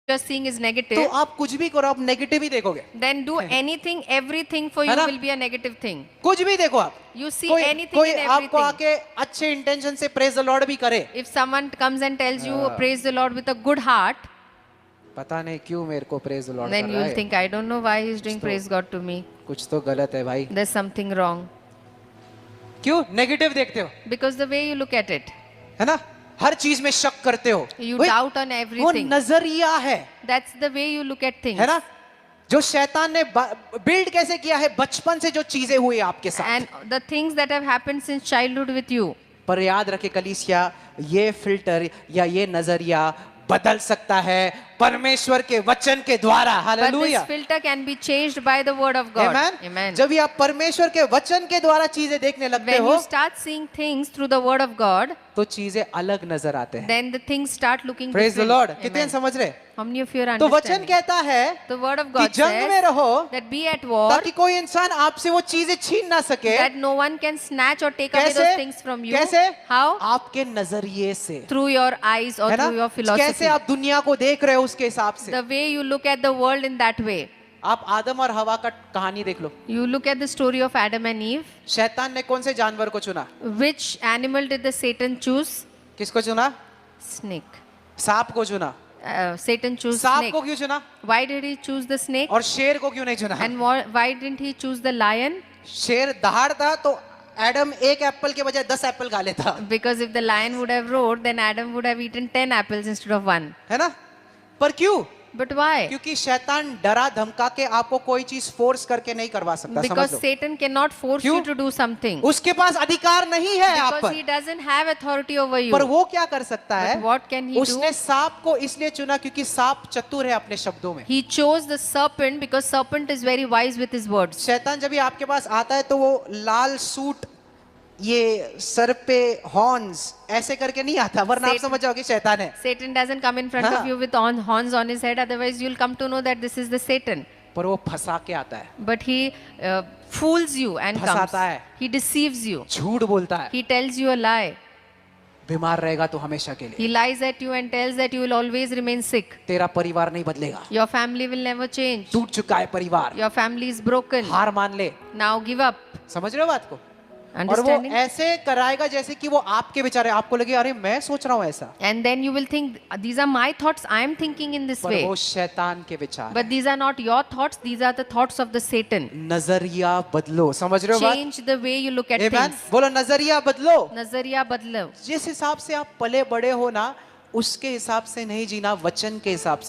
you're seeing is तो negative, आप कुछ भी करो आप नेगेटिव ही देखोगे। then do anything, everything for you है ना? will be a negative thing. कुछ भी देखो आप, You see कोई anything कोई and आपको everything. आके अच्छे इंटेंशन से प्रेज द लॉर्ड भी करे, If someone comes and tells you praise the Lord with a good heart, पता नहीं क्यों मेरे को प्रेज द लॉर्ड then कर you रहा will है, think, I don't know why he's doing तो- praise God to me. कुछ तो गलत है भाई। There's something wrong. क्यों नेगेटिव देखते हो, Because the way you look at it, है ना? हर चीज में शक करते हो, you वही- doubt on वो everything. नजरिया है, That's the way you look at things. है ना? जो शैतान ने बिल्ड कैसे किया है, बचपन से जो चीजें हुई आपके साथ। And the things that have happened since childhood with you. पर याद रखे कलीसिया, ये फिल्टर या ये नजरिया बदल सकता है परमेश्वर के वचन के द्वारा। But this hallelujah, filter can be changed by the word of God. Amen. Amen. जब ये आप परमेश्वर के वचन के द्वारा चीजें देखने लगते When हो, you start seeing things through the word of God, तो चीजें अलग नजर आते हैं। then the things start looking praise the different. Lord, कितने Amen. समझ रहे? How many of you are तो वचन understanding? कहता है The word of कि God जंग में says रहो, that be at war, ताकि कोई इंसान आपसे वो चीजें छीन ना सके। that no one can snatch or take away कैसे? those things from you. कैसे? How? आपके नजरिए से, Through your eyes or है ना? through your कैसे philosophy. आप दुनिया को देख रहे हो उसके हिसाब से। The way you look at the world in that way. आप आदम और हवा का कहानी देख लो। You look at the story of Adam and Eve. शैतान ने कौन से जानवर को चुना? Which animal did the Satan choose? किसको चुना? Snake. सांप को चुना। Satan chose सांप snake. को क्यों चुना Why did he choose the snake? और शेर को क्यों नहीं चुना? And why didn't he choose the lion? शेर दहाड़ता तो एडम एक एप्पल के बजाय 10 एप्पल खा लेता, Because if the lion would have roared, then Adam would have eaten 10 apples instead of 1. है ना? पर क्यों? But why? क्योंकि शैतान डरा धमका के आपको कोई चीज फोर्स करके नहीं करवा सकता। Because समझ लो, Satan cannot force क्यों? you to do something. उसके पास अधिकार नहीं है आप Because he पर। doesn't have authority over you. पर वो क्या कर सकता है? But what can he do? उसने सांप को इसलिए चुना क्योंकि सांप चतुर है अपने शब्दों में। He chose the serpent because serpent is very wise with his words. शैतान जब भी आपके पास आता है तो वो लाल सूट, ये सर पे हॉर्न्स ऐसे करके नहीं आता, वरना आप Satan- समझ जाओगे शैतान है। Satan doesn't come in front हाँ. of you with horns on his head, otherwise you'll come to know that this is the Satan. पर वो फंसा के आता है, But he fools you and comes. फंसाता है। He deceives you. झूठ बोलता है, He tells you a lie. बीमार रहेगा तो हमेशा के लिए, He lies at you and tells that you will always remain sick. तेरा परिवार नहीं बदलेगा, Your family will never change. टूट चुका है परिवार, Your family is broken. हार मान ले। Now give up. समझ रहे हो बात को? और वो Understanding? ऐसे कराएगा जैसे कि वो आपके विचार है, आपको लगे अरे मैं सोच रहा हूँ ऐसा, And then you will think, these are my thoughts, I am thinking in this पर way. वो शैतान के विचार। But these are not your thoughts, these are the thoughts of the Satan. नजरिया बदलो, समझ रहे हो बात? Change the way you look at Amen? things. बोलो नजरिया बदलो। नजरिया बदलो. जिस हिसाब से आप पले बड़े हो ना, उसके हिसाब से नहीं जीना, वचन के हिसाब से